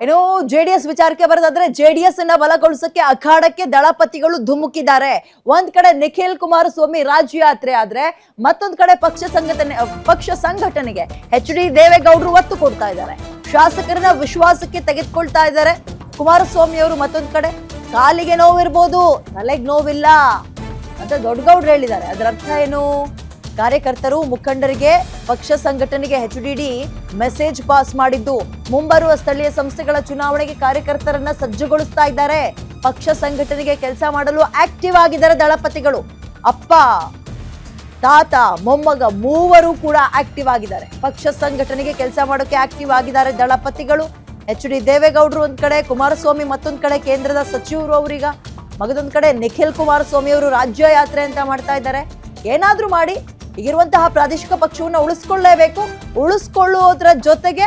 ಏನೋ ಜೆಡಿಎಸ್ ವಿಚಾರಕ್ಕೆ ಬರೋದಾದ್ರೆ ಜೆಡಿಎಸ್ ಅನ್ನ ಬಲಗೊಳಿಸಕ್ಕೆ ಅಖಾಡಕ್ಕೆ ದಳಪತಿಗಳು ಧುಮುಕಿದ್ದಾರೆ. ಒಂದ್ ಕಡೆ ನಿಖಿಲ್ ಕುಮಾರಸ್ವಾಮಿ ರಾಜ್ಯ ಯಾತ್ರೆ ಆದ್ರೆ ಮತ್ತೊಂದ್ ಕಡೆ ಪಕ್ಷ ಸಂಘಟನೆಗೆ ಎಚ್.ಡಿ. ದೇವೇಗೌಡರು ಒತ್ತು ಕೊಡ್ತಾ ಇದ್ದಾರೆ. ಶಾಸಕರನ್ನ ವಿಶ್ವಾಸಕ್ಕೆ ತೆಗೆದುಕೊಳ್ತಾ ಇದ್ದಾರೆ ಕುಮಾರಸ್ವಾಮಿ ಅವರು. ಮತ್ತೊಂದ್ ಕಡೆ ಕಾಲಿಗೆ ನೋವಿರ್ಬೋದು, ತಲೆಗೆ ನೋವಿಲ್ಲ ಅಂತ ದೊಡ್ಡಗೌಡ್ರು ಹೇಳಿದ್ದಾರೆ. ಅದರ ಅರ್ಥ ಏನು? ಕಾರ್ಯಕರ್ತರು ಮುಖಂಡರಿಗೆ ಪಕ್ಷ ಸಂಘಟನೆಗೆ ಎಚ್.ಡಿ. ಮೆಸೇಜ್ ಪಾಸ್ ಮಾಡಿದ್ದು ಮುಂಬರುವ ಸ್ಥಳೀಯ ಸಂಸ್ಥೆಗಳ ಚುನಾವಣೆಗೆ ಕಾರ್ಯಕರ್ತರನ್ನ ಸಜ್ಜುಗೊಳಿಸ್ತಾ ಇದ್ದಾರೆ. ಪಕ್ಷ ಸಂಘಟನೆಗೆ ಕೆಲಸ ಮಾಡಲು ಆಕ್ಟಿವ್ ಆಗಿದ್ದಾರೆ ದಳಪತಿಗಳು. ಅಪ್ಪ, ತಾತ, ಮೊಮ್ಮಗ ಮೂವರು ಕೂಡ ಆಕ್ಟಿವ್ ಆಗಿದ್ದಾರೆ. ಪಕ್ಷ ಸಂಘಟನೆಗೆ ಕೆಲಸ ಮಾಡೋಕೆ ಆಕ್ಟಿವ್ ಆಗಿದ್ದಾರೆ ದಳಪತಿಗಳು. ಎಚ್.ಡಿ. ದೇವೇಗೌಡರು ಒಂದ್ ಕಡೆ, ಕುಮಾರಸ್ವಾಮಿ ಮತ್ತೊಂದ್ ಕಡೆ, ಕೇಂದ್ರದ ಸಚಿವರು ಅವರೀಗ ಮಗದೊಂದ್ ಕಡೆ ನಿಖಿಲ್ ಕುಮಾರಸ್ವಾಮಿ ಅವರು ರಾಜ್ಯ ಯಾತ್ರೆ ಅಂತ ಮಾಡ್ತಾ ಇದ್ದಾರೆ. ಏನಾದ್ರೂ ಮಾಡಿ ಈಗಿರುವಂತಹ ಪ್ರಾದೇಶಿಕ ಪಕ್ಷವನ್ನು ಉಳಿಸ್ಕೊಳ್ಳೇಬೇಕು. ಉಳಿಸ್ಕೊಳ್ಳುವುದರ ಜೊತೆಗೆ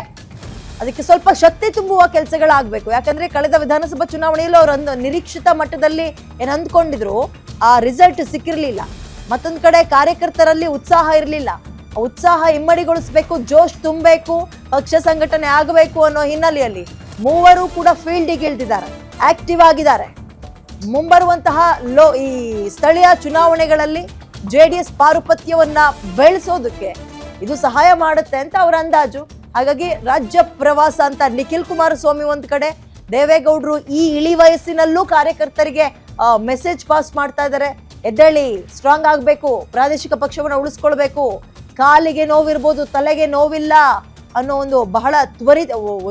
ಅದಕ್ಕೆ ಸ್ವಲ್ಪ ಶಕ್ತಿ ತುಂಬುವ ಕೆಲಸಗಳಾಗಬೇಕು. ಯಾಕಂದ್ರೆ ಕಳೆದ ವಿಧಾನಸಭಾ ಚುನಾವಣೆಯಲ್ಲಿ ಅವರು ನಿರೀಕ್ಷಿತ ಮಟ್ಟದಲ್ಲಿ ಏನ್ ಅಂದ್ಕೊಂಡಿದ್ರು ಆ ರಿಸಲ್ಟ್ ಸಿಕ್ಕಿರ್ಲಿಲ್ಲ. ಮತ್ತೊಂದ್ ಕಡೆ ಕಾರ್ಯಕರ್ತರಲ್ಲಿ ಉತ್ಸಾಹ ಇರಲಿಲ್ಲ. ಉತ್ಸಾಹ ಇಮ್ಮಡಿಗೊಳಿಸಬೇಕು, ಜೋಶ್ ತುಂಬಬೇಕು, ಪಕ್ಷ ಸಂಘಟನೆ ಆಗಬೇಕು ಅನ್ನೋ ಹಿನ್ನೆಲೆಯಲ್ಲಿ ಮೂವರು ಕೂಡ ಫೀಲ್ಡಿಗೆ ಇಳಿದಿದ್ದಾರೆ, ಆಕ್ಟಿವ್ ಆಗಿದ್ದಾರೆ. ಮುಂಬರುವಂತಹ ಈ ಸ್ಥಳೀಯ ಚುನಾವಣೆಗಳಲ್ಲಿ ಜೆಡಿಎಸ್ ಪಾರುಪತ್ಯವನ್ನ ಬೆಳೆಸೋದಕ್ಕೆ ಇದು ಸಹಾಯ ಮಾಡುತ್ತೆ ಅಂತ ಅವರ ಅಂದಾಜು. ಹಾಗಾಗಿ ರಾಜ್ಯ ಪ್ರವಾಸ ಅಂತ ನಿಖಿಲ್ ಕುಮಾರಸ್ವಾಮಿ ಒಂದ್ ಕಡೆ, ದೇವೇಗೌಡರು ಈ ಇಳಿ ವಯಸ್ಸಿನಲ್ಲೂ ಕಾರ್ಯಕರ್ತರಿಗೆ ಮೆಸೇಜ್ ಪಾಸ್ ಮಾಡ್ತಾ ಇದ್ದಾರೆ. ಎದ್ದೇಳಿ, ಸ್ಟ್ರಾಂಗ್ ಆಗ್ಬೇಕು, ಪ್ರಾದೇಶಿಕ ಪಕ್ಷವನ್ನ ಉಳಿಸ್ಕೊಳ್ಬೇಕು, ಕಾಲಿಗೆ ನೋವಿರ್ಬೋದು, ತಲೆಗೆ ನೋವಿಲ್ಲ ಅನ್ನೋ ಒಂದು ಬಹಳ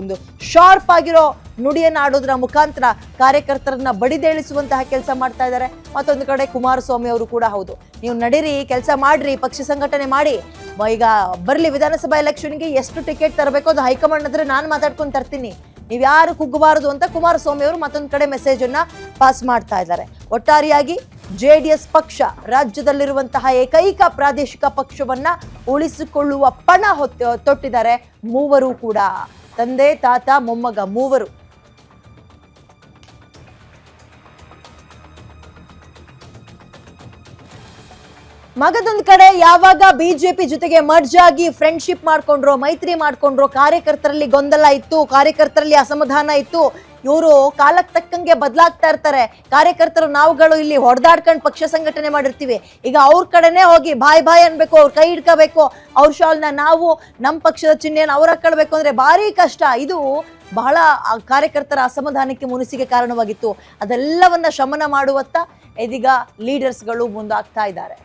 ಒಂದು ಶಾರ್ಪ್ ಆಗಿರೋ ನುಡಿಯನ್ನ ಆಡೋದ್ರ ಮುಖಾಂತರ ಕಾರ್ಯಕರ್ತರನ್ನ ಬಡಿದೇಳಿಸುವಂತಹ ಕೆಲಸ ಮಾಡ್ತಾ ಇದ್ದಾರೆ. ಮತ್ತೊಂದು ಕಡೆ ಕುಮಾರಸ್ವಾಮಿ ಅವರು ಕೂಡ ಹೌದು, ನೀವು ನಡೀರಿ, ಕೆಲಸ ಮಾಡ್ರಿ, ಪಕ್ಷ ಸಂಘಟನೆ ಮಾಡಿ, ಈಗ ಬರ್ಲಿ ವಿಧಾನಸಭಾ ಎಲೆಕ್ಷನ್ಗೆ ಎಷ್ಟು ಟಿಕೆಟ್ ತರಬೇಕು ಅದು ಹೈಕಮಾಂಡ್ ಹತ್ರ ನಾನು ಮಾತಾಡ್ಕೊಂಡು ತರ್ತೀನಿ, ನೀವ್ ಯಾರು ಕುಗ್ಗಬಾರದು ಅಂತ ಕುಮಾರಸ್ವಾಮಿ ಅವರು ಮತ್ತೊಂದು ಕಡೆ ಮೆಸೇಜ್ ಅನ್ನ ಪಾಸ್ ಮಾಡ್ತಾ ಇದ್ದಾರೆ. ಒಟ್ಟಾರೆಯಾಗಿ ಜೆಡಿಎಸ್ ಪಕ್ಷ ರಾಜ್ಯದಲ್ಲಿರುವಂತಹ ಏಕೈಕ ಪ್ರಾದೇಶಿಕ ಪಕ್ಷವನ್ನ ಉಳಿಸಿಕೊಳ್ಳುವ ಪಣ ತೊಟ್ಟಿದ್ದಾರೆ ಮೂವರು ಕೂಡ, ತಂದೆ, ತಾತ, ಮೊಮ್ಮಗ ಮೂವರು. ಮಗದೊಂದ್ ಕಡೆ ಯಾವಾಗ ಬಿಜೆಪಿ ಜೊತೆಗೆ ಮರ್ಜ್ ಆಗಿ ಫ್ರೆಂಡ್ಶಿಪ್ ಮಾಡ್ಕೊಂಡ್ರೋ, ಮೈತ್ರಿ ಮಾಡ್ಕೊಂಡ್ರೋ, ಕಾರ್ಯಕರ್ತರಲ್ಲಿ ಗೊಂದಲ ಇತ್ತು, ಕಾರ್ಯಕರ್ತರಲ್ಲಿ ಅಸಮಾಧಾನ ಇತ್ತು. ಇವರು ಕಾಲಕ್ಕೆ ತಕ್ಕಂಗೆ ಬದಲಾಗ್ತಾ ಇರ್ತಾರೆ. ಕಾರ್ಯಕರ್ತರು ನಾವುಗಳು ಇಲ್ಲಿ ಹೊಡೆದಾಡ್ಕೊಂಡು ಪಕ್ಷ ಸಂಘಟನೆ ಮಾಡಿರ್ತೀವಿ, ಈಗ ಅವ್ರ ಕಡೆನೆ ಹೋಗಿ ಬಾಯ್ ಅನ್ಬೇಕು, ಅವ್ರ ಕೈ ಹಿಡ್ಕೋಬೇಕು, ಅವ್ರ ಶಾಲ್ನ ನಾವು ನಮ್ಮ ಪಕ್ಷದ ಚಿಹ್ನೆಯನ್ನು ಅವ್ರು ಹಾಕೊಳ್ಬೇಕು ಅಂದ್ರೆ ಭಾರಿ ಕಷ್ಟ. ಇದು ಬಹಳ ಕಾರ್ಯಕರ್ತರ ಅಸಮಾಧಾನಕ್ಕೆ ಮುನಿಸಿಗೆ ಕಾರಣವಾಗಿತ್ತು. ಅದೆಲ್ಲವನ್ನ ಶಮನ ಮಾಡುವತ್ತ ಇದೀಗ ಲೀಡರ್ಸ್ಗಳು ಮುಂದಾಗ್ತಾ ಇದ್ದಾರೆ.